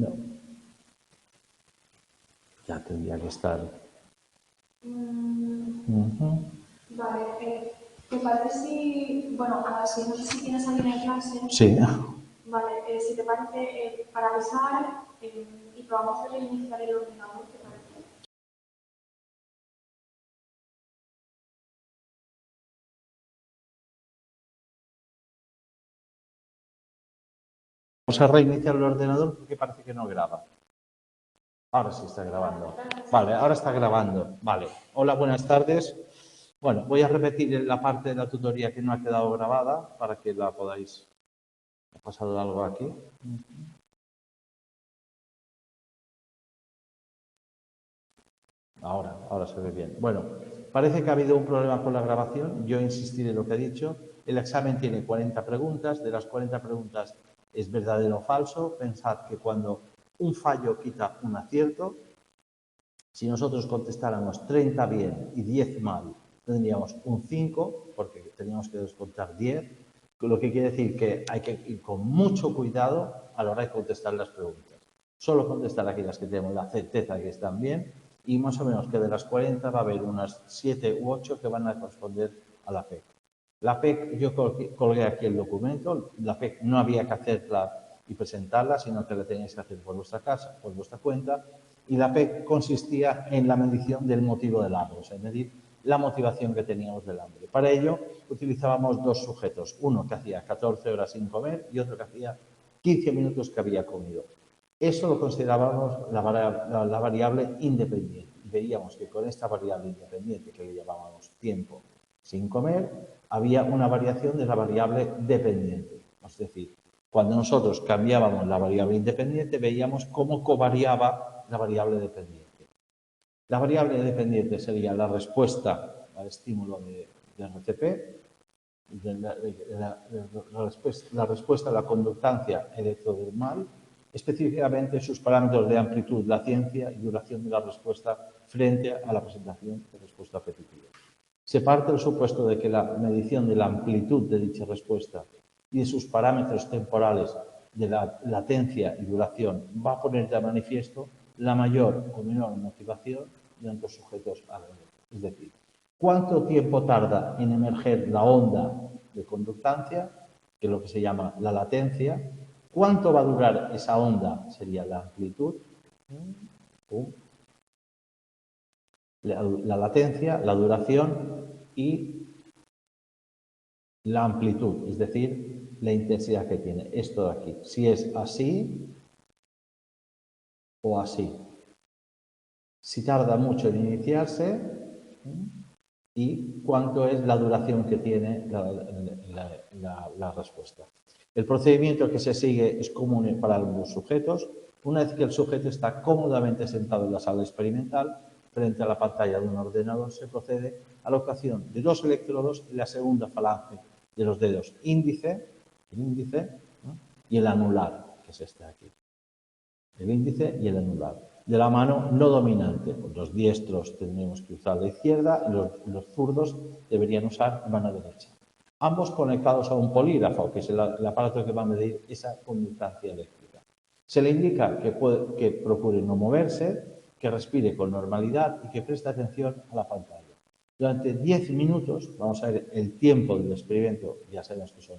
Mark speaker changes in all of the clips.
Speaker 1: No. Ya tendría que estar.
Speaker 2: Vale, ¿te parece si, bueno, si no sé si tienes alguien en clase?
Speaker 1: Sí.
Speaker 2: Vale, si te parece, para avisar y probamos a reiniciar el ordenador, ¿te parece?
Speaker 1: Vamos a reiniciar el ordenador porque parece que no graba. Ahora sí está grabando. Vale, ahora está grabando. Vale. Hola, buenas tardes. Bueno, voy a repetir la parte de la tutoría que no ha quedado grabada para que la podáis. ¿Ha pasado algo aquí? Ahora se ve bien. Bueno, parece que ha habido un problema con la grabación. Yo insistiré en lo que he dicho. El examen tiene 40 preguntas. De las 40 preguntas es verdadero o falso. Pensad que cuando un fallo quita un acierto, si nosotros contestáramos 30 bien y 10 mal, tendríamos un 5, porque teníamos que descontar 10, lo que quiere decir que hay que ir con mucho cuidado a la hora de contestar las preguntas. Solo contestar aquellas que tenemos la certeza que están bien y más o menos que de las 40 va a haber unas 7 u 8 que van a corresponder a la PEC. La PEC, yo colgué aquí el documento, la PEC no había que hacerla y presentarla, sino que la teníais que hacer por vuestra casa, por vuestra cuenta, y la PEC consistía en la medición del motivo del hambre, o sea, medir la motivación que teníamos del hambre. Para ello utilizábamos dos sujetos, uno que hacía 14 horas sin comer y otro que hacía 15 minutos que había comido. Eso lo considerábamos la variable independiente. Y veíamos que con esta variable independiente, que le llamábamos tiempo sin comer, había una variación de la variable dependiente. Es decir, cuando nosotros cambiábamos la variable independiente, veíamos cómo covariaba la variable dependiente. La variable dependiente sería la respuesta al estímulo de RTP, la respuesta a la conductancia electrodermal, específicamente sus parámetros de amplitud, latencia y duración de la respuesta frente a la presentación de respuesta repetitiva. Se parte del supuesto de que la medición de la amplitud de dicha respuesta y de sus parámetros temporales de la latencia y duración va a poner de manifiesto la mayor o menor motivación de nuestros sujetos alrededor. Es decir, ¿cuánto tiempo tarda en emerger la onda de conductancia, que es lo que se llama la latencia? ¿Cuánto va a durar esa onda? Sería la amplitud. La latencia, la duración y la amplitud, es decir, la intensidad que tiene. Esto de aquí. Si es así o así. Si tarda mucho en iniciarse y cuánto es la duración que tiene la respuesta. El procedimiento que se sigue es común para los sujetos. Una vez que el sujeto está cómodamente sentado en la sala experimental, frente a la pantalla de un ordenador, se procede a la colocación de dos electrodos en la segunda falange de los dedos índice, el índice, ¿no?, y el anular, que es este de aquí. El índice y el anular. De la mano no dominante. Los diestros tendremos que usar la izquierda y los zurdos deberían usar la mano derecha. Ambos conectados a un polígrafo, que es el aparato que va a medir esa conductancia eléctrica. Se le indica que procure no moverse, que respire con normalidad y que preste atención a la pantalla. Durante 10 minutos, vamos a ver el tiempo del experimento, ya sabemos que son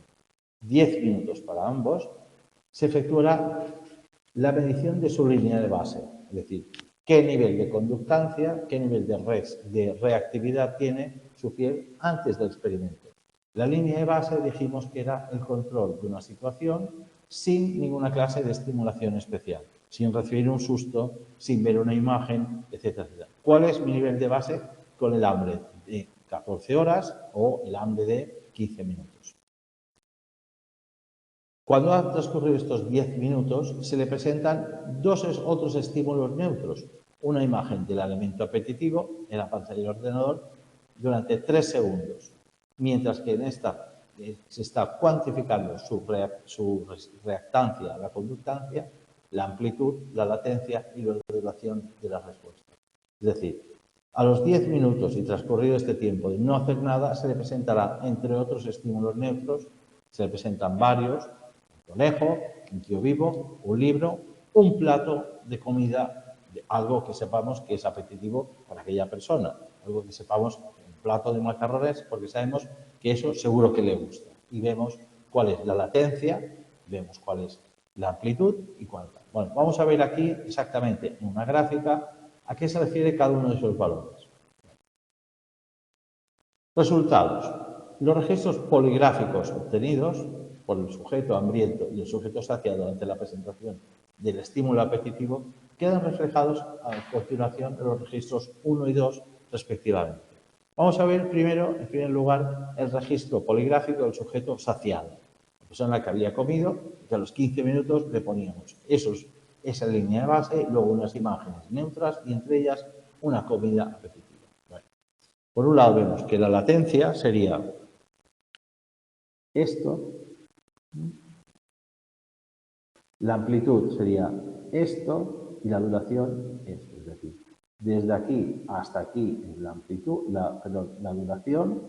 Speaker 1: 10 minutos para ambos, se efectuará la medición de su línea de base, es decir, qué nivel de conductancia, qué nivel de reactividad tiene su piel antes del experimento. La línea de base dijimos que era el control de una situación sin ninguna clase de estimulación especial, sin recibir un susto, sin ver una imagen, etcétera, etcétera. ¿Cuál es mi nivel de base con el hambre de 14 horas o el hambre de 15 minutos? Cuando han transcurrido estos 10 minutos, se le presentan dos otros estímulos neutros. Una imagen del alimento apetitivo en la pantalla del ordenador durante 3 segundos, mientras que en esta se está cuantificando su reactancia, la conductancia, la amplitud, la latencia y la duración de la respuesta. Es decir, a los 10 minutos y transcurrido este tiempo de no hacer nada, se le presentará, entre otros estímulos neutros, se le presentan varios: un conejo, un tío vivo, un libro un plato de comida, algo que sepamos que es apetitivo para aquella persona, algo que sepamos, un plato de macarrones, porque sabemos que eso seguro que le gusta. Y vemos cuál es la latencia, vemos cuál es la amplitud y cuál. Bueno, vamos a ver aquí exactamente en una gráfica a qué se refiere cada uno de esos valores. Resultados. Los registros poligráficos obtenidos por el sujeto hambriento y el sujeto saciado ante la presentación del estímulo apetitivo quedan reflejados a continuación en los registros 1 y 2 respectivamente. Vamos a ver primero, en primer lugar, el registro poligráfico del sujeto saciado. La persona que había comido, que a los 15 minutos le poníamos esa línea de base y luego unas imágenes neutras y entre ellas una comida apetitiva. Bueno, por un lado vemos que la latencia sería esto, la amplitud sería esto y la duración esto, es decir, desde aquí hasta aquí es la amplitud, la duración,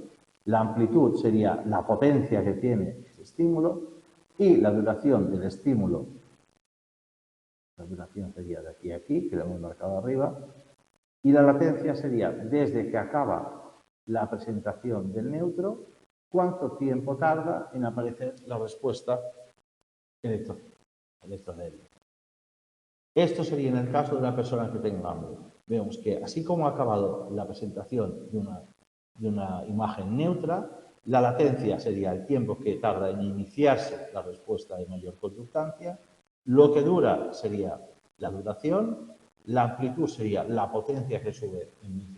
Speaker 1: la amplitud sería la potencia que tiene ese estímulo y la duración del estímulo, la duración sería de aquí a aquí, que lo hemos marcado arriba, y la latencia sería desde que acaba la presentación del neutro, cuánto tiempo tarda en aparecer la respuesta electrodébica. Esto sería en el caso de una persona que tenga hambre. Vemos que así como ha acabado la presentación de una imagen neutra, la latencia sería el tiempo que tarda en iniciarse la respuesta de mayor conductancia, lo que dura sería la duración, la amplitud sería la potencia que sube en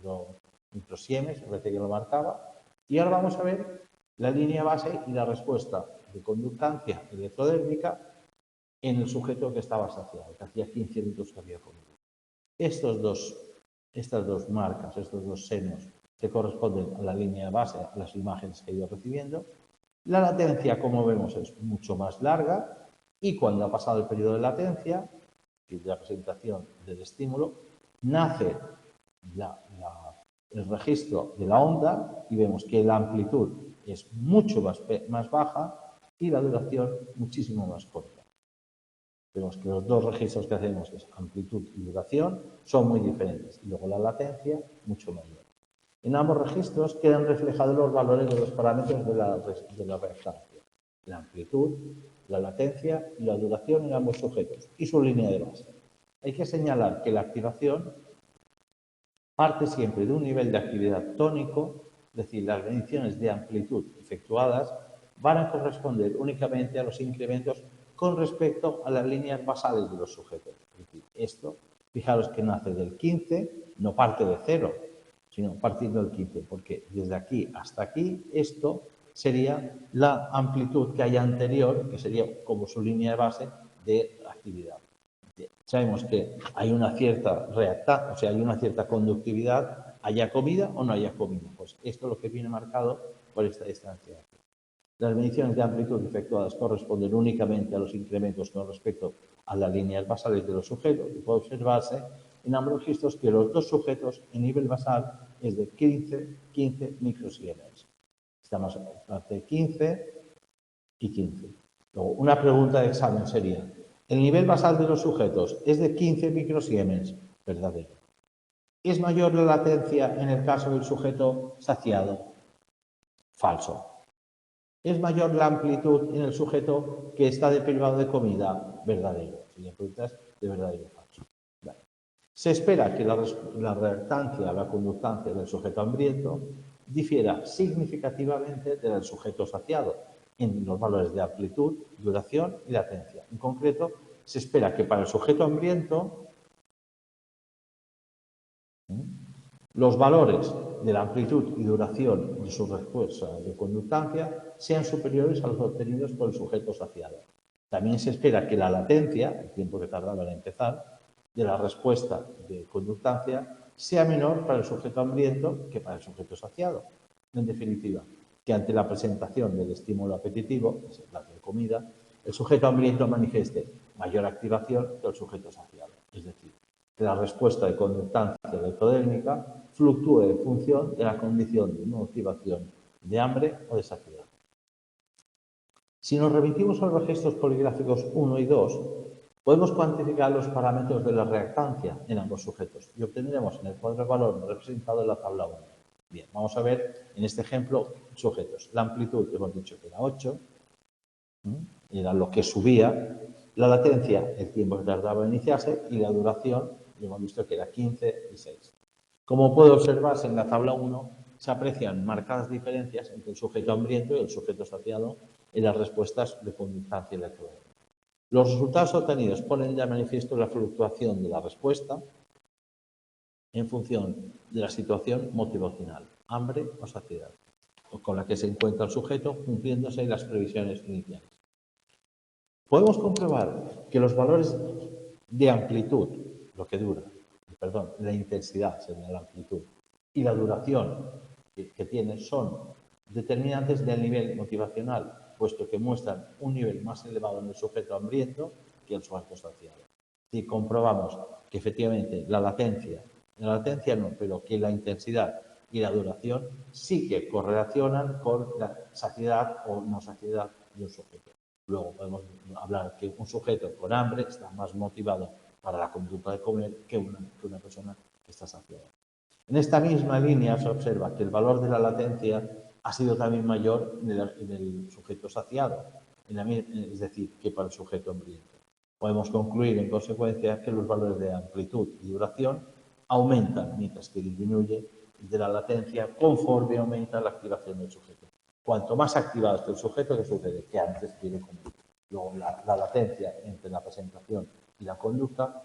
Speaker 1: microsiemes, parece que lo marcaba, y ahora vamos a ver la línea base y la respuesta de conductancia electrodérmica en el sujeto que estaba saciado, que hacía 15 minutos que había comido. Estas dos marcas, estos dos senos, que corresponden a la línea base, a las imágenes que he ido recibiendo. La latencia, como vemos, es mucho más larga y cuando ha pasado el periodo de latencia, que es la presentación del estímulo, nace el registro de la onda y vemos que la amplitud es mucho más baja y la duración muchísimo más corta. Vemos que los dos registros que hacemos, que es amplitud y duración, son muy diferentes. Y luego la latencia, mucho mayor. En ambos registros quedan reflejados los valores de los parámetros de la reactancia. La amplitud, la latencia y la duración en ambos sujetos y su línea de base. Hay que señalar que la activación parte siempre de un nivel de actividad tónico, es decir, las mediciones de amplitud efectuadas van a corresponder únicamente a los incrementos con respecto a las líneas basales de los sujetos. Es decir, esto, fijaros que nace del 15, no parte de 0, sino partiendo del 15, porque desde aquí hasta aquí, esto sería la amplitud que hay anterior, que sería como su línea de base de actividad. Sabemos que hay una cierta reactancia, o sea, hay una cierta conductividad, haya comida o no haya comida. Pues esto es lo que viene marcado por esta distancia. Las mediciones de amplitud efectuadas corresponden únicamente a los incrementos con respecto a las líneas basales de los sujetos y puede observarse en ambos registros que los dos sujetos en nivel basal es de 15 microsiemens. Estamos entre 15 y 15. Luego, una pregunta de examen sería, ¿el nivel basal de los sujetos es de 15 microsiemens? Verdadero. ¿Es mayor la latencia en el caso del sujeto saciado? Falso. ¿Es mayor la amplitud en el sujeto que está deprivado de comida? Verdadero. Serían preguntas de verdadero o falso. Vale. Se espera que la reactancia, la conductancia del sujeto hambriento difiera significativamente del sujeto saciado en los valores de amplitud, duración y latencia. En concreto, se espera que para el sujeto hambriento los valores de la amplitud y duración de su respuesta de conductancia sean superiores a los obtenidos por el sujeto saciado. También se espera que la latencia, el tiempo que tardaba en empezar, de la respuesta de conductancia sea menor para el sujeto hambriento que para el sujeto saciado. En definitiva, que ante la presentación del estímulo apetitivo, que es el plato de comida, el sujeto hambriento manifieste mayor activación que el sujeto saciado. Es decir, que la respuesta de conductancia electrodérmica fluctúe en función de la condición de motivación de hambre o de saciedad. Si nos remitimos a los registros poligráficos 1 y 2, Podemos cuantificar los parámetros de la reactancia en ambos sujetos y obtendremos en el cuadro de valor representado en la tabla 1. Bien, vamos a ver en este ejemplo sujetos. La amplitud hemos dicho que era 8, era lo que subía. La latencia, el tiempo que tardaba en iniciarse, y la duración, hemos visto que era 15 y 6. Como puede observarse en la tabla 1, se aprecian marcadas diferencias entre el sujeto hambriento y el sujeto saciado en las respuestas de conductancia electrónica. Los resultados obtenidos ponen de manifiesto la fluctuación de la respuesta en función de la situación motivacional, hambre o saciedad, con la que se encuentra el sujeto, cumpliéndose las previsiones iniciales. Podemos comprobar que los valores de amplitud, lo que dura, la intensidad sería la amplitud, y la duración que tiene son determinantes del nivel motivacional, puesto que muestran un nivel más elevado en el sujeto hambriento que el sujeto saciado. Si comprobamos que efectivamente la latencia no, pero que la intensidad y la duración sí que correlacionan con la saciedad o no saciedad de un sujeto. Luego podemos hablar que un sujeto con hambre está más motivado para la conducta de comer que una persona que está saciada. En esta misma línea se observa que el valor de la latencia ha sido también mayor en el sujeto saciado, es decir, que para el sujeto hambriento. Podemos concluir, en consecuencia, que los valores de amplitud y duración aumentan, mientras que disminuye el de la latencia conforme aumenta la activación del sujeto. Cuanto más activado esté el sujeto, ¿qué sucede? Que antes quiere comer. Luego, la latencia entre la presentación y la conducta,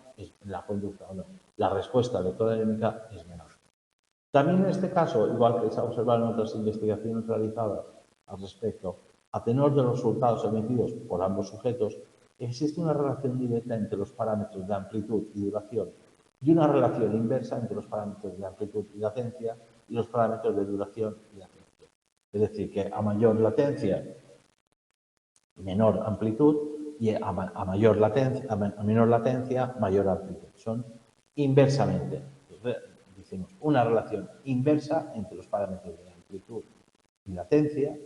Speaker 1: la respuesta electrodinámica es menor. También en este caso, igual que se ha observado en otras investigaciones realizadas al respecto, a tenor de los resultados emitidos por ambos sujetos, existe una relación directa entre los parámetros de amplitud y duración y una relación inversa entre los parámetros de amplitud y latencia y los parámetros de duración y latencia. Es decir, que a mayor latencia, menor amplitud, y a menor latencia, mayor amplitud. Son inversamente, decimos, una relación inversa entre los parámetros de amplitud y latencia.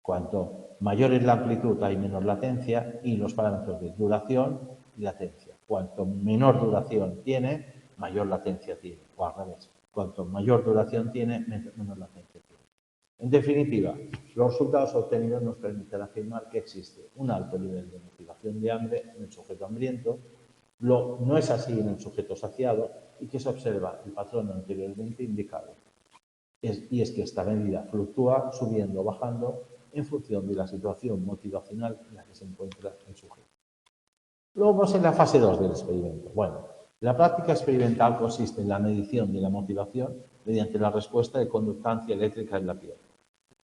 Speaker 1: Cuanto mayor es la amplitud, hay menor latencia, y los parámetros de duración y latencia. Cuanto menor duración tiene, mayor latencia tiene, o al revés. Cuanto mayor duración tiene, menor latencia tiene. En definitiva, los resultados obtenidos nos permiten afirmar que existe un alto nivel de motivación de hambre en el sujeto hambriento, no es así en el sujeto saciado y que se observa el patrón anteriormente indicado. Y es que esta medida fluctúa subiendo o bajando en función de la situación motivacional en la que se encuentra el sujeto. Luego vamos en la fase 2 del experimento. Bueno, la práctica experimental consiste en la medición de la motivación mediante la respuesta de conductancia eléctrica en la piel.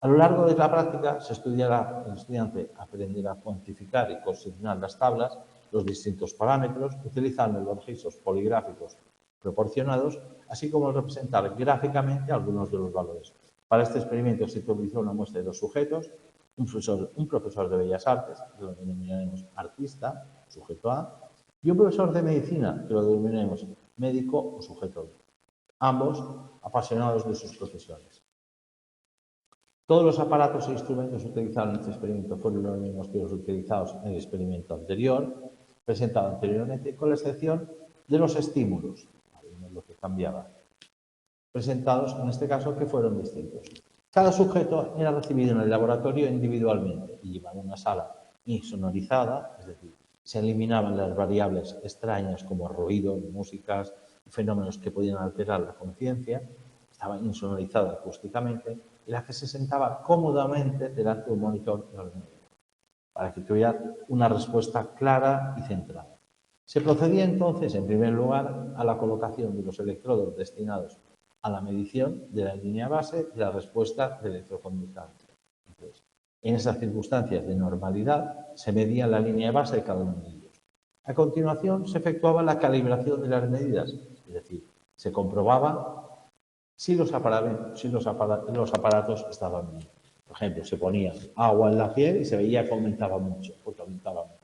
Speaker 1: A lo largo de la práctica, el estudiante aprenderá a cuantificar y consignar las tablas, los distintos parámetros, utilizando los registros poligráficos proporcionados, así como representar gráficamente algunos de los valores. Para este experimento se utilizó una muestra de 2 sujetos, un profesor de Bellas Artes, que lo denominaremos artista, sujeto A, y un profesor de medicina, que lo denominaremos médico o sujeto B. Ambos apasionados de sus profesiones. Todos los aparatos e instrumentos utilizados en este experimento fueron los mismos que los utilizados en el experimento anterior, presentado anteriormente, con la excepción de los estímulos, lo que cambiaba, presentados en este caso que fueron distintos. Cada sujeto era recibido en el laboratorio individualmente y llevaba una sala insonorizada, es decir, se eliminaban las variables extrañas como ruido, músicas, fenómenos que podían alterar la conciencia, estaba insonorizada acústicamente, en la que se sentaba cómodamente delante de un monitor de ordenador, para que tuviera una respuesta clara y centrada. Se procedía entonces, en primer lugar, a la colocación de los electrodos destinados a la medición de la línea base de la respuesta de electroconductancia. Entonces, en esas circunstancias de normalidad, se medía la línea base de cada uno de ellos. A continuación, se efectuaba la calibración de las medidas, es decir, se comprobaba si los aparatos estaban bien. Por ejemplo, se ponía agua en la piel y se veía que aumentaba mucho, porque aumentaba mucho.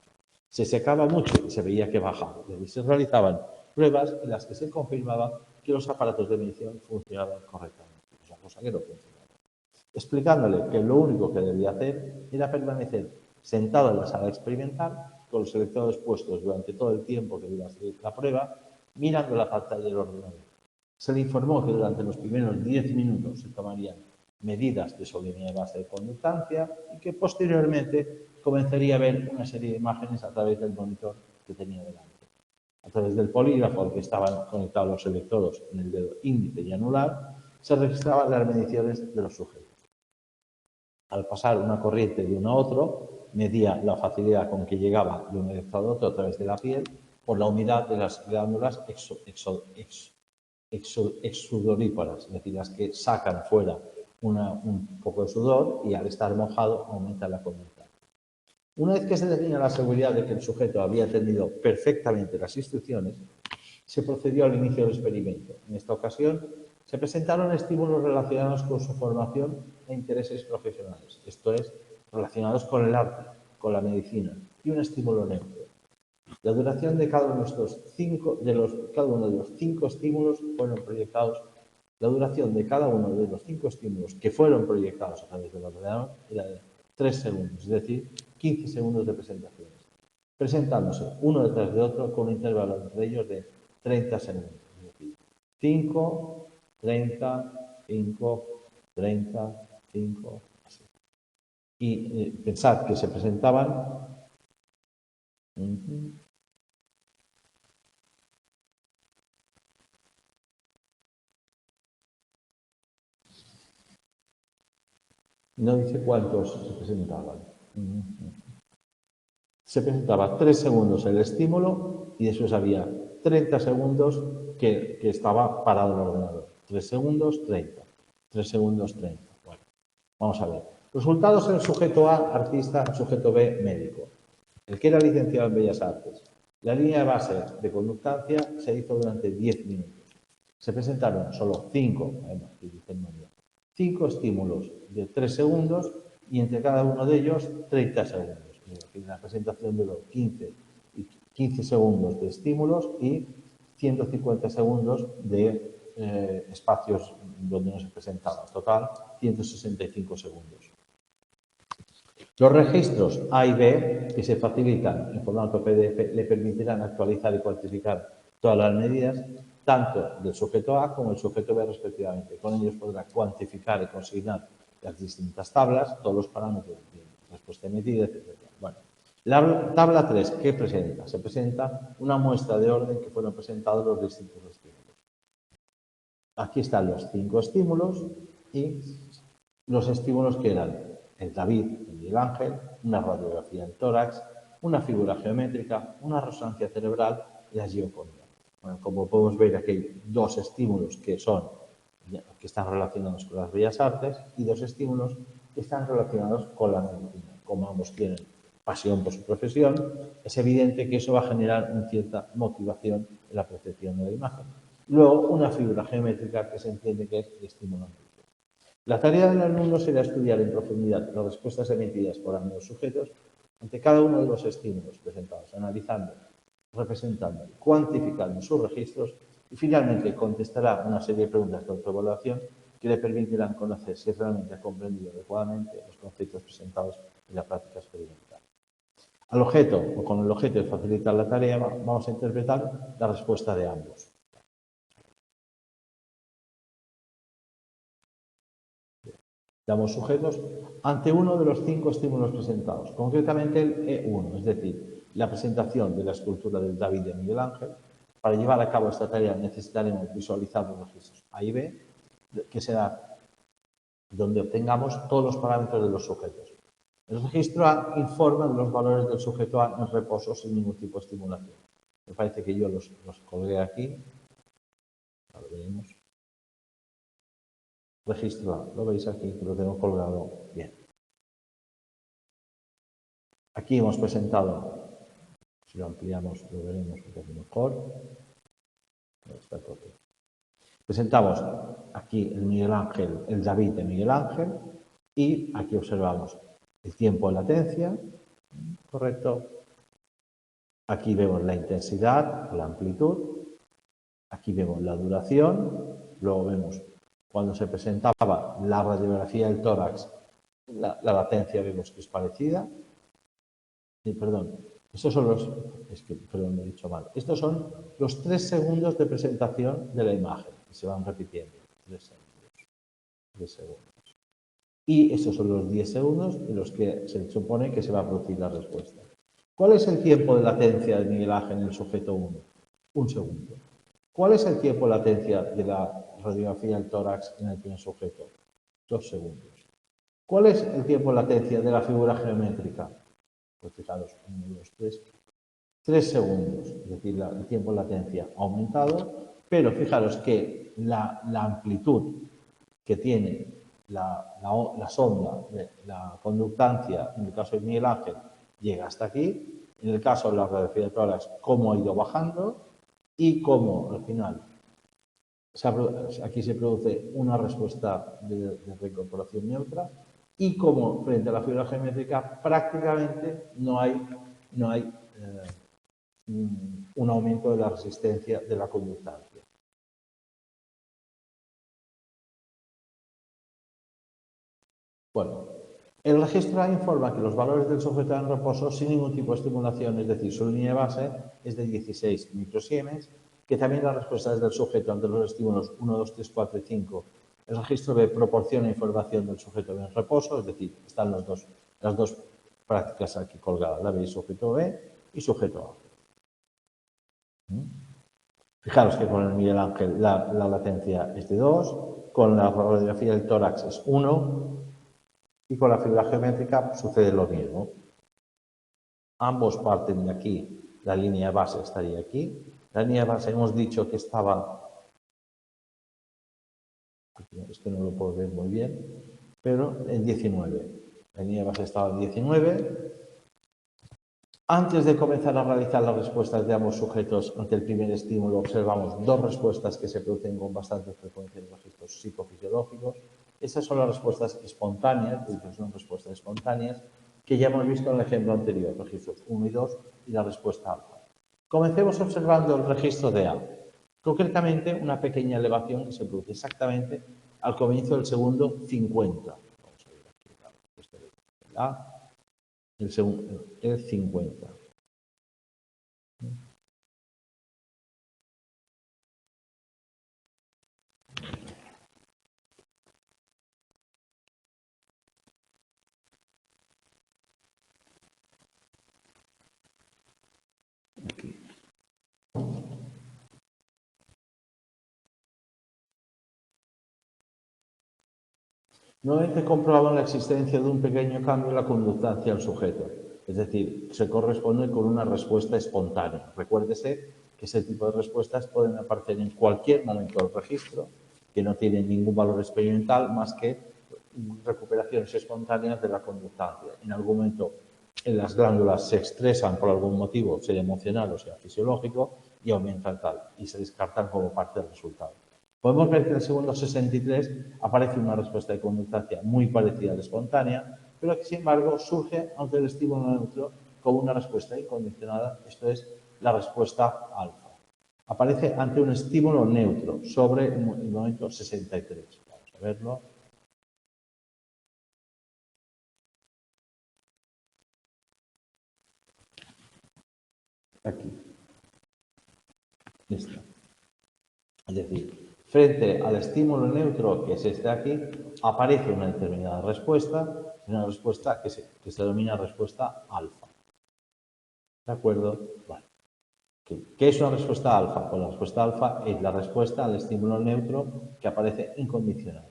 Speaker 1: Se secaba mucho y se veía que bajaba. Y se realizaban pruebas en las que se confirmaba que los aparatos de medición funcionaban correctamente. Esa cosa que no funcionaba. Explicándole que lo único que debía hacer era permanecer sentado en la sala experimental con los electrodos puestos durante todo el tiempo que dura la prueba, mirando la pantalla del ordenador. Se le informó que durante los primeros 10 minutos se tomarían medidas de su línea de base de conductancia y que posteriormente comenzaría a ver una serie de imágenes a través del monitor que tenía delante. A través del polígrafo al que estaban conectados los electrodos en el dedo índice y anular, se registraban las mediciones de los sujetos. Al pasar una corriente de uno a otro, medía la facilidad con que llegaba de un electrodo a otro a través de la piel por la humedad de las glándulas exsudoríparas, es decir, las que sacan fuera un poco de sudor y al estar mojado aumenta la conducta. Una vez que se tenía la seguridad de que el sujeto había atendido perfectamente las instrucciones, se procedió al inicio del experimento. En esta ocasión, se presentaron estímulos relacionados con su formación e intereses profesionales, esto es, relacionados con el arte, con la medicina y un estímulo neutro. La duración de cada uno de los cinco estímulos fueron proyectados. La duración de cada uno de los 5 estímulos que fueron proyectados a través del ordenador era de 3 segundos, es decir, 15 segundos de presentaciones, presentándose uno detrás de otro con un intervalo entre ellos de 30 segundos, es decir, 5, 30, 5, 30, 5, así. Y pensad que se presentaban no dice cuántos se presentaban. Se presentaba 3 segundos el estímulo y después había 30 segundos que estaba parado el ordenador. 3 segundos, 30. 3 segundos, 30. Bueno, vamos a ver. Resultados en el sujeto A, artista, el sujeto B, médico. El que era licenciado en Bellas Artes. La línea de base de conductancia se hizo durante 10 minutos. Se presentaron solo 5 estímulos de 3 segundos y entre cada uno de ellos 30 segundos. La presentación duró 15 segundos de estímulos y 150 segundos de espacios donde no se presentaba. Total, 165 segundos. Los registros A y B, que se facilitan en formato PDF, le permitirán actualizar y cuantificar todas las medidas, tanto del sujeto A como del sujeto B respectivamente. Con ellos podrá cuantificar y consignar las distintas tablas, todos los parámetros de respuesta emitida, etc. Bueno, la tabla 3, ¿qué presenta? Se presenta una muestra de orden que fueron presentados los distintos estímulos. Aquí están los 5 estímulos y los estímulos que eran el David, el Miguel Ángel, una radiografía del tórax, una figura geométrica, una resonancia cerebral y la giocondia. Bueno, como podemos ver, aquí hay 2 estímulos que están relacionados con las bellas artes y 2 estímulos que están relacionados con la medicina. Como ambos tienen pasión por su profesión, es evidente que eso va a generar una cierta motivación en la percepción de la imagen. Luego, una figura geométrica que se entiende que es el estímulo médico. La tarea del alumno será estudiar en profundidad las respuestas emitidas por ambos sujetos ante cada uno de los estímulos presentados, analizando, representando y cuantificando sus registros y finalmente contestará una serie de preguntas de autoevaluación que le permitirán conocer si realmente ha comprendido adecuadamente los conceptos presentados en la práctica experimental. Al objeto, o con el objeto de facilitar la tarea, vamos a interpretar la respuesta de ambos. Damos sujetos ante uno de los 5 estímulos presentados, concretamente el E1, es decir, la presentación de la escultura del David de Miguel Ángel. Para llevar a cabo esta tarea necesitaremos visualizar los registros A y B, que será donde obtengamos todos los parámetros de los sujetos. El registro A informa de los valores del sujeto A en reposo sin ningún tipo de estimulación. Me parece que yo los colgué aquí. Ahora veremos. Registro A, lo veis aquí, que lo tengo colgado bien. Aquí hemos presentado, si lo ampliamos lo veremos un poco mejor. Está todo. Presentamos aquí el Miguel Ángel, el David de Miguel Ángel y aquí observamos el tiempo de latencia, correcto. Aquí vemos la intensidad, la amplitud, aquí vemos la duración, luego vemos cuando se presentaba la radiografía del tórax, la latencia vemos que es parecida. Perdón, Estos son los, perdón, lo he dicho mal. Estos son los 3 segundos de presentación de la imagen. Se van repitiendo. 3 segundos. 3 segundos. Y estos son los 10 segundos en los que se supone que se va a producir la respuesta. ¿Cuál es el tiempo de latencia de Miguel Ángel en el sujeto 1? 1 segundo. ¿Cuál es el tiempo de latencia de la radiografía del tórax en el primer sujeto? 2 segundos. ¿Cuál es el tiempo de latencia de la figura geométrica? Pues fijaros, 1, 2, 3. 3 segundos, es decir, el tiempo de latencia ha aumentado, pero fijaros que la amplitud que tiene la sonda, la conductancia, en el caso de Miguel Ángel, llega hasta aquí. En el caso de la radiografía de tórax, cómo ha ido bajando y cómo al final aquí se produce una respuesta de reincorporación neutra y cómo frente a la figura geométrica prácticamente no hay un aumento de la resistencia de la conductancia. Bueno, el registro informa que los valores del sujeto en reposo sin ningún tipo de estimulación, es decir, su línea de base es de 16 microsiemens, que también las respuestas del sujeto ante los estímulos 1, 2, 3, 4 y 5. El registro B proporciona información del sujeto en reposo, es decir, están las dos prácticas aquí colgadas, la B, sujeto B y sujeto A. Fijaros que con el Miguel Ángel la latencia es de 2, con la radiografía del tórax es 1 y con la figura geométrica sucede lo mismo. Ambos parten de aquí, la línea base estaría aquí. La línea base hemos dicho que estaba, es que no lo puedo ver muy bien, pero en 19. La línea base estaba en 19. Antes de comenzar a realizar las respuestas de ambos sujetos ante el primer estímulo, observamos dos respuestas que se producen con bastante frecuencia en registros psicofisiológicos. Esas son las respuestas espontáneas, son respuestas espontáneas, que ya hemos visto en el ejemplo anterior, registros 1 y 2 y la respuesta alfa. Comencemos observando el registro de A. Concretamente, una pequeña elevación que se produce exactamente al comienzo del segundo 50. Vamos a ver aquí, este es A. El 50. Aquí. Nuevamente comprobamos la existencia de un pequeño cambio en la conductancia del sujeto, es decir, se corresponde con una respuesta espontánea. Recuérdese que ese tipo de respuestas pueden aparecer en cualquier momento del registro, que no tienen ningún valor experimental más que recuperaciones espontáneas de la conductancia. En algún momento en las glándulas se estresan por algún motivo, sea emocional o sea fisiológico, y aumentan tal, y se descartan como parte del resultado. Podemos ver que en el segundo 63 aparece una respuesta de conductancia muy parecida a la espontánea, pero que sin embargo surge ante el estímulo neutro como una respuesta incondicionada, esto es la respuesta alfa. Aparece ante un estímulo neutro sobre el momento 63. Vamos a verlo. Aquí. Listo. Es decir, frente al estímulo neutro, que es este de aquí, aparece una determinada respuesta, una respuesta que se denomina respuesta alfa. ¿De acuerdo? Vale. ¿Qué es una respuesta alfa? Pues la respuesta alfa es la respuesta al estímulo neutro que aparece incondicional.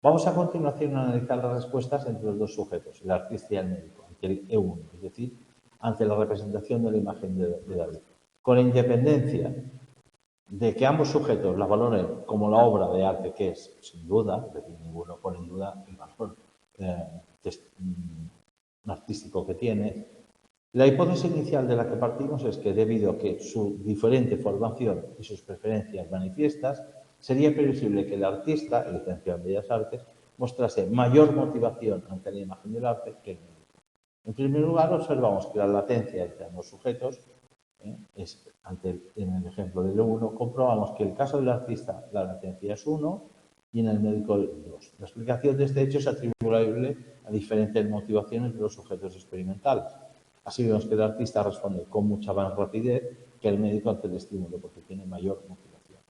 Speaker 1: Vamos a continuación a analizar las respuestas entre los dos sujetos, el artista y el médico, ante el E1, es decir, ante la representación de la imagen de David. Con independencia de que ambos sujetos la valoren como la obra de arte que es, sin duda, es decir, ninguno pone en duda el valor artístico que tiene. La hipótesis inicial de la que partimos es que debido a que su diferente formación y sus preferencias manifiestas, sería previsible que el artista, el licenciado en Bellas Artes, mostrase mayor motivación ante la imagen del arte que el médico. En primer lugar, observamos que la latencia entre ambos sujetos es, en el ejemplo del 1, comprobamos que en el caso del artista la latencia es 1 y en el médico 2. La explicación de este hecho es atribuible a diferentes motivaciones de los sujetos experimentales. Así vemos que el artista responde con mucha más rapidez que el médico ante el estímulo, porque tiene mayor motivación.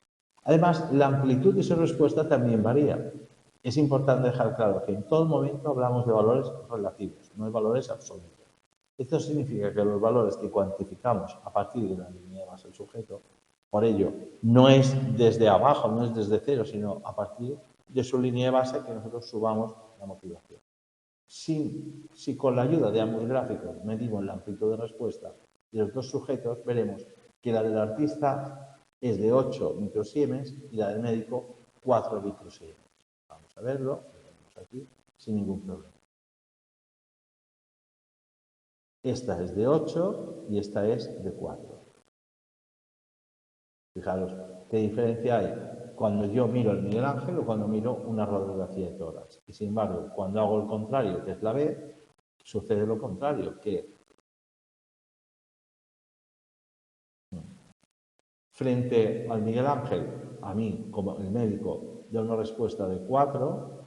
Speaker 1: Además, la amplitud de su respuesta también varía. Es importante dejar claro que en todo momento hablamos de valores relativos, no de valores absolutos. Esto significa que los valores que cuantificamos a partir de la línea de base del sujeto, por ello, no es desde abajo, no es desde cero, sino a partir de su línea de base que nosotros subamos la motivación. Si con la ayuda de ambos gráficos medimos la amplitud de respuesta de los dos sujetos, veremos que la del artista es de 8 microsiemens y la del médico 4 microsiemens. Vamos a verlo, lo vemos aquí, sin ningún problema. Esta es de 8 y esta es de 4. Fijaros qué diferencia hay cuando yo miro el Miguel Ángel o cuando miro una radiografía de tórax. Y sin embargo, cuando hago el contrario, que es la B, sucede lo contrario, que frente al Miguel Ángel, a mí como el médico, da una respuesta de 4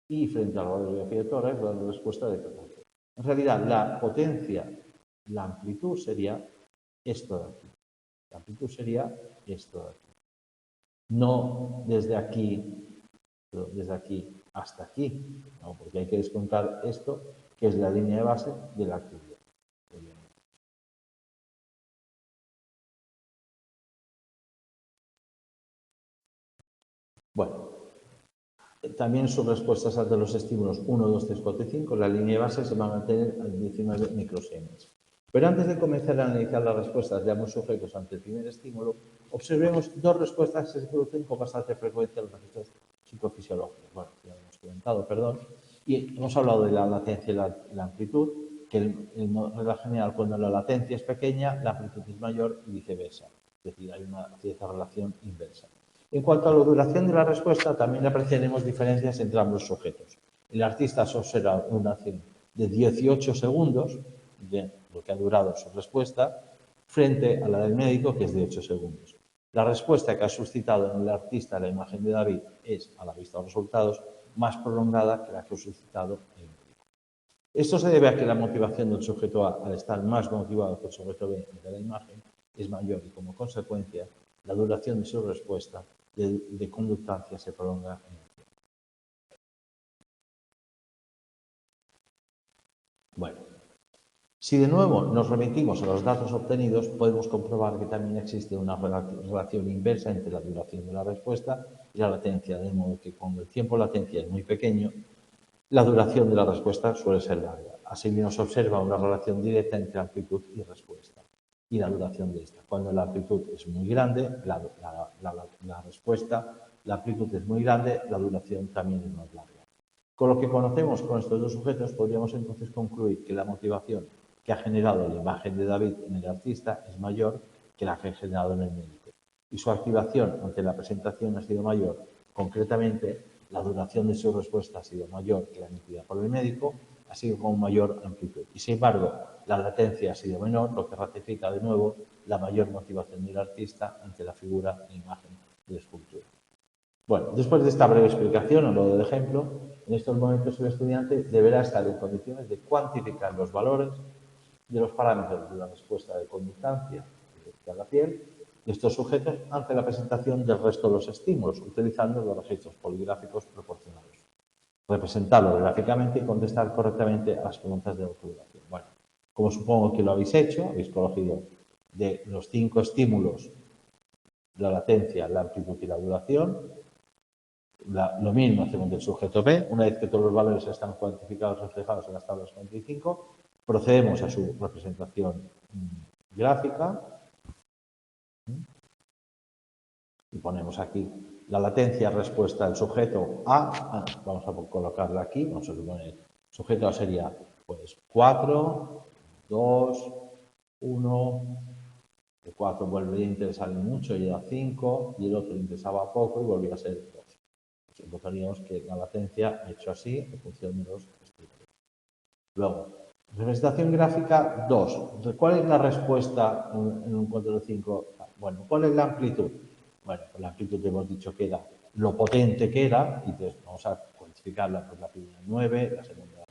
Speaker 1: y frente a la radiografía de tórax da una respuesta de 14. En realidad, la potencia, la amplitud sería esto de aquí. La amplitud sería esto de aquí. No desde aquí, pero desde aquí hasta aquí, ¿no? Porque hay que descontar esto, que es la línea de base de la actividad. Bueno, también son respuestas ante los estímulos 1, 2, 3, 4 y 5. La línea de base se va a mantener a 19 microsiemens. Pero antes de comenzar a analizar las respuestas de ambos sujetos ante el primer estímulo, observemos dos respuestas que se producen con bastante frecuencia en los registros psicofisiológicos. Bueno, ya lo hemos comentado, perdón. Y hemos hablado de la latencia y la amplitud, que en regla general, cuando la latencia es pequeña, la amplitud es mayor y viceversa. Es decir, hay una cierta relación inversa. En cuanto a la duración de la respuesta, también apreciaremos diferencias entre ambos sujetos. El artista se observa una acción de 18 segundos, de lo que ha durado su respuesta, frente a la del médico, que es de 8 segundos. La respuesta que ha suscitado en el artista la imagen de David es, a la vista de los resultados, más prolongada que la que ha suscitado en el médico. Esto se debe a que la motivación del sujeto A, al estar más motivado que el sujeto B de la imagen, es mayor y, como consecuencia, la duración de su respuesta de conductancia se prolonga en el tiempo. Bueno, si de nuevo nos remitimos a los datos obtenidos, podemos comprobar que también existe una relación inversa entre la duración de la respuesta y la latencia, de modo que cuando el tiempo de latencia es muy pequeño, la duración de la respuesta suele ser larga. Asimismo, se observa una relación directa entre amplitud y respuesta y la duración de esta. Cuando la amplitud es muy grande, la respuesta, la amplitud es muy grande, la duración también es más larga. Con lo que conocemos con estos dos sujetos, podríamos entonces concluir que la motivación que ha generado la imagen de David en el artista es mayor que la que ha generado en el médico. Y su activación ante la presentación ha sido mayor. Concretamente, la duración de su respuesta ha sido mayor que la emitida por el médico, así con mayor amplitud. Y sin embargo, la latencia ha sido menor, lo que ratifica de nuevo la mayor motivación del artista ante la figura e imagen de la escultura. Bueno, después de esta breve explicación, o modo de ejemplo, en estos momentos el estudiante deberá estar en condiciones de cuantificar los valores de los parámetros de la respuesta de conductancia de la piel de estos sujetos ante la presentación del resto de los estímulos, utilizando los registros poligráficos proporcionados. Representarlo gráficamente y contestar correctamente a las preguntas de autoevaluación. Bueno, como supongo que lo habéis hecho, habéis cogido de los 5 estímulos la latencia, la amplitud y la duración. Lo mismo hacemos del sujeto B. Una vez que todos los valores están cuantificados y reflejados en las tablas 45, procedemos a su representación gráfica y ponemos aquí la latencia respuesta del sujeto A. Vamos a colocarla aquí. Vamos a suponer el sujeto A sería pues 4, 2, 1. El 4 vuelve a interesarle mucho y da 5, y el otro le interesaba poco y volvía a ser 2. Pues encontraríamos que la latencia ha hecho así en función de los estímulos. Luego, representación gráfica 2. ¿Cuál es la respuesta en un 4 de 5? Bueno, ¿cuál es la amplitud? Bueno, pues la amplitud hemos dicho que era lo potente que era, y entonces vamos a cuantificarla por la primera 9, la segunda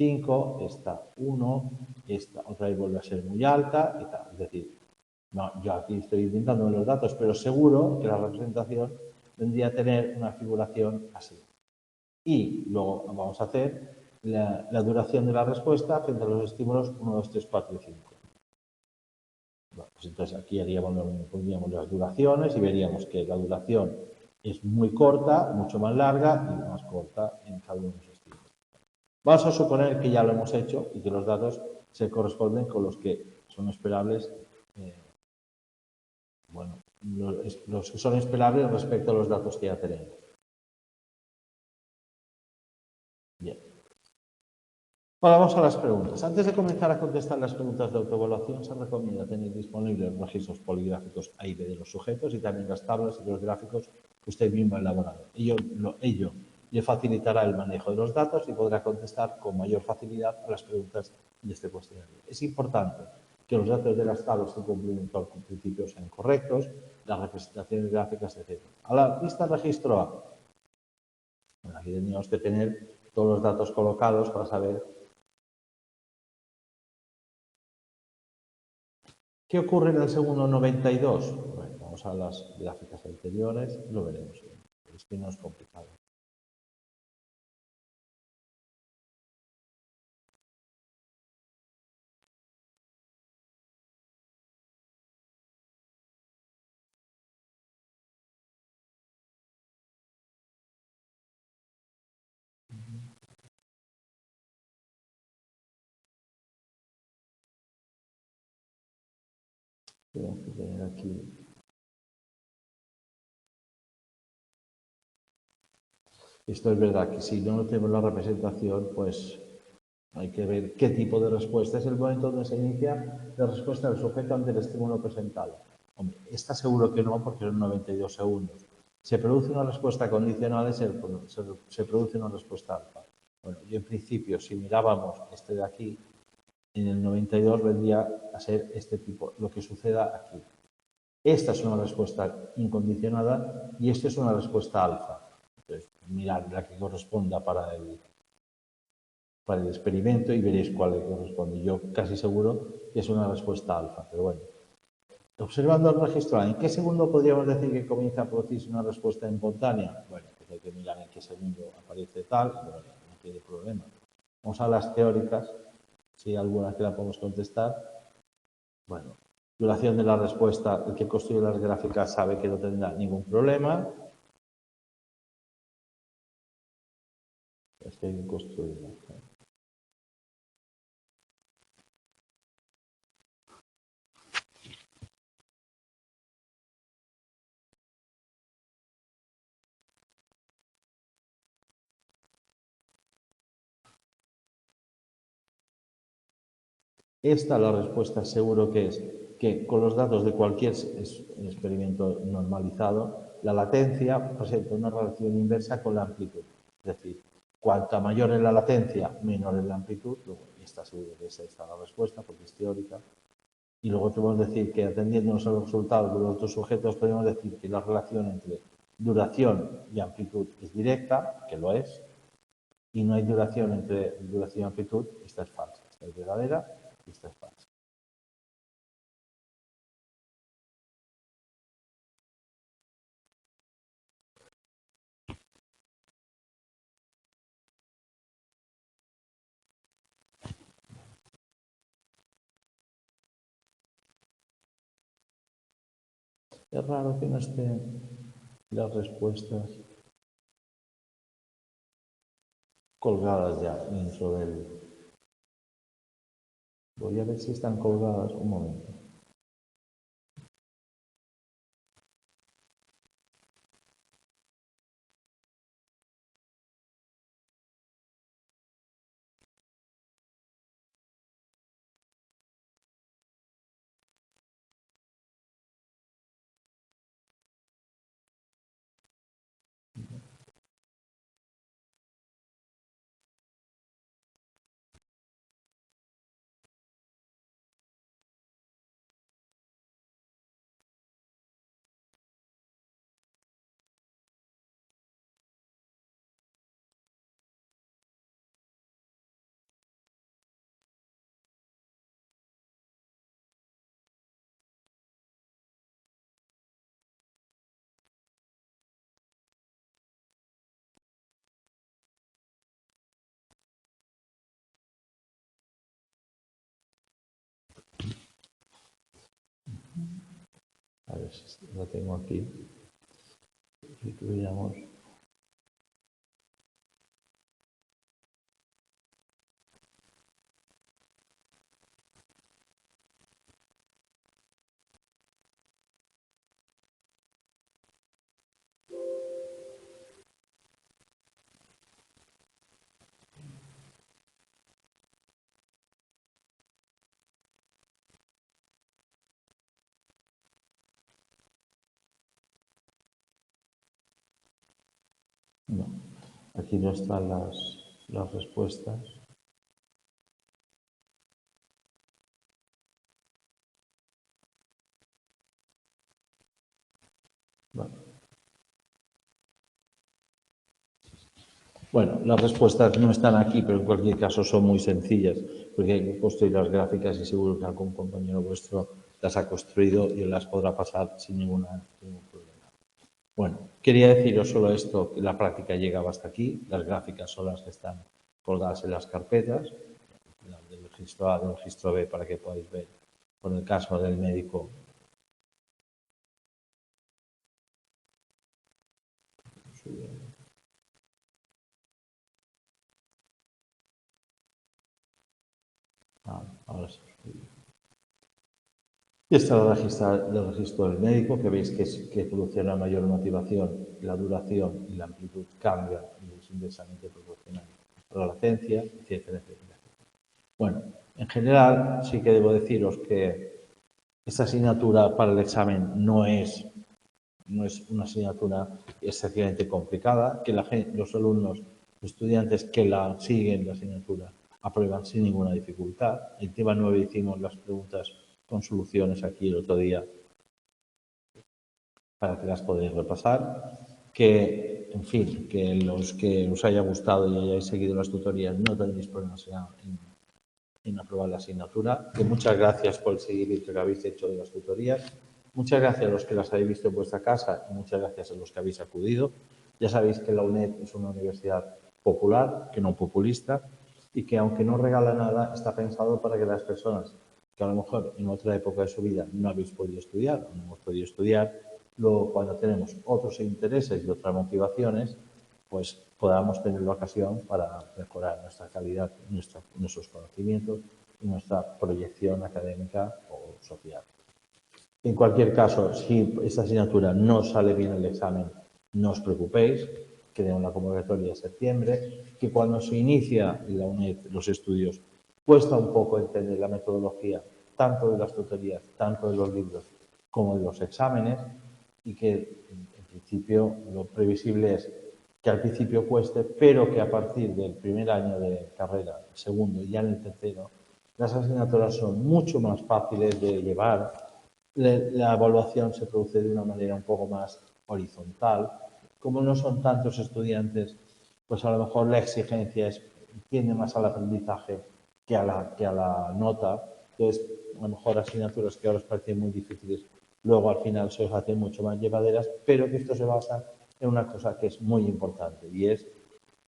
Speaker 1: 5, esta 1, esta otra vez vuelve a ser muy alta y tal. Es decir, no, yo aquí estoy inventando los datos, pero seguro que la representación vendría a tener una figuración así. Y luego vamos a hacer la duración de la respuesta frente a los estímulos 1, 2, 3, 4 y 5. Bueno, pues entonces aquí pondríamos las duraciones y veríamos que la duración es muy corta, mucho más larga y más corta en cada uno de los estímulos. Vamos a suponer que ya lo hemos hecho y que los datos se corresponden con los que son esperables, los que son esperables respecto a los datos que ya tenemos. Bien. Ahora vamos a las preguntas. Antes de comenzar a contestar las preguntas de autoevaluación, se recomienda tener disponibles los registros poligráficos A y B de los sujetos y también las tablas y los gráficos que usted mismo ha elaborado. Ello le facilitará el manejo de los datos y podrá contestar con mayor facilidad a las preguntas de este cuestionario. Es importante que los datos de las tablas en cumplimiento con principios sean correctos, las representaciones gráficas, etc. A la vista registro A. Bueno, aquí tendríamos que tener todos los datos colocados para saber ¿qué ocurre en el segundo 92? Bueno, vamos a las gráficas anteriores y lo veremos. Es que no es complicado. Tengo que tener aquí. Esto es verdad que si no tenemos la representación, pues hay que ver qué tipo de respuesta. Es el momento donde se inicia la respuesta del sujeto ante el estímulo presentado. Hombre, está seguro que no, porque son 92 segundos. Se produce una respuesta condicional y se produce una respuesta alfa. Bueno, y en principio, si mirábamos este de aquí, en el 92 vendría a ser este tipo, lo que suceda aquí. Esta es una respuesta incondicionada y esta es una respuesta alfa. Entonces, mirad la que corresponda para el experimento y veréis cuál le corresponde. Yo casi seguro que es una respuesta alfa, pero bueno. Observando el registro A, ¿en qué segundo podríamos decir que comienza a producirse una respuesta espontánea? Bueno, pues hay que mirar en qué segundo aparece tal, y bueno, no tiene problema. Vamos a las teóricas, si hay alguna que la podemos contestar. Bueno, duración de la respuesta, el que construye las gráficas sabe que no tendrá ningún problema. Es que hay que construirla. Esta la respuesta seguro que es que con los datos de cualquier experimento normalizado, la latencia presenta una relación inversa con la amplitud. Es decir, cuanta mayor es la latencia, menor es la amplitud. Luego, y está seguro que esa está la respuesta porque es teórica. Y luego podemos decir que atendiéndonos a los resultados de los dos sujetos, podemos decir que la relación entre duración y amplitud es directa, que lo es, y no hay duración entre duración y amplitud, esta es falsa, esta es verdadera y esta es falsa. Es raro que no estén las respuestas colgadas ya dentro del... Voy a ver si están colgadas un momento. ver si la tengo aquí. Si tuviéramos... No, aquí no están las respuestas. Bueno, las respuestas no están aquí, pero en cualquier caso son muy sencillas, porque hay que construir las gráficas y seguro que algún compañero vuestro las ha construido y las podrá pasar sin ningún problema. Bueno, quería deciros solo esto, que la práctica llegaba hasta aquí, las gráficas son las que están colgadas en las carpetas, del registro A, del registro B, para que podáis ver, con el caso del médico. Ahora sí. Y está el registro del médico, que veis que proporciona mayor motivación, la duración y la amplitud cambian y es inversamente proporcional a la latencia, etcétera, etcétera. Bueno, en general sí que debo deciros que esta asignatura para el examen no es una asignatura excesivamente complicada, que los alumnos, los estudiantes que la siguen la asignatura aprueban sin ninguna dificultad. El tema 9 hicimos las preguntas con soluciones aquí el otro día para que las podáis repasar. Que, en fin, que los que os haya gustado y hayáis seguido las tutorías no tendréis problemas en aprobar la asignatura. Que muchas gracias por el seguimiento que habéis hecho de las tutorías. Muchas gracias a los que las habéis visto en vuestra casa y muchas gracias a los que habéis acudido. Ya sabéis que la UNED es una universidad popular, que no populista, y que aunque no regala nada, está pensado para que las personas que a lo mejor en otra época de su vida no habéis podido estudiar o no hemos podido estudiar, luego cuando tenemos otros intereses y otras motivaciones, pues podamos tener la ocasión para mejorar nuestra calidad, nuestros conocimientos y nuestra proyección académica o social. En cualquier caso, si esta asignatura no sale bien el examen, no os preocupéis, que tenemos la convocatoria de septiembre, que cuando se inicia en la UNED los estudios cuesta un poco entender la metodología, tanto de las tutorías, tanto de los libros, como de los exámenes, y que en principio lo previsible es que al principio cueste, pero que a partir del primer año de carrera, segundo y ya en el tercero, las asignaturas son mucho más fáciles de llevar, la evaluación se produce de una manera un poco más horizontal. Como no son tantos estudiantes, pues a lo mejor la exigencia tiende más al aprendizaje que a la nota. Entonces, a lo mejor asignaturas que ahora os parecen muy difíciles, luego al final se os hacen mucho más llevaderas, pero que esto se basa en una cosa que es muy importante y es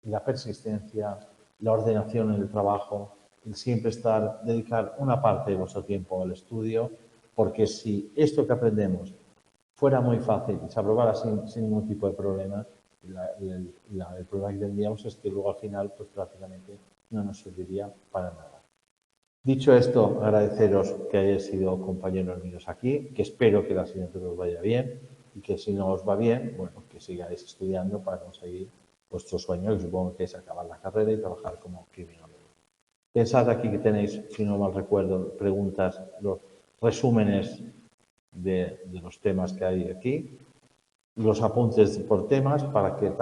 Speaker 1: la persistencia, la ordenación en el trabajo, el siempre dedicar una parte de vuestro tiempo al estudio, porque si esto que aprendemos fuera muy fácil y se aprobara sin ningún tipo de problema, el problema que tendríamos es que luego al final pues prácticamente no nos serviría para nada. Dicho esto, agradeceros que hayáis sido compañeros míos aquí, que espero que la asignatura os vaya bien y que si no os va bien, bueno, que sigáis estudiando para conseguir vuestro sueño, que supongo que es acabar la carrera y trabajar como criminólogo. Pensad aquí que tenéis, si no mal recuerdo, preguntas, los resúmenes de los temas que hay aquí, los apuntes por temas para que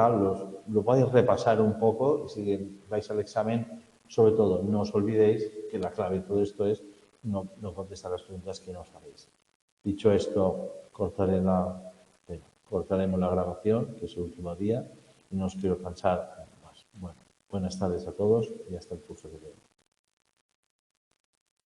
Speaker 1: lo podáis repasar un poco y si vais al examen, sobre todo, no os olvidéis que la clave de todo esto es no contestar las preguntas que no sabéis. Dicho esto, cortaremos la grabación, que es el último día, y no os quiero cansar más. Bueno, buenas tardes a todos y hasta el curso que viene.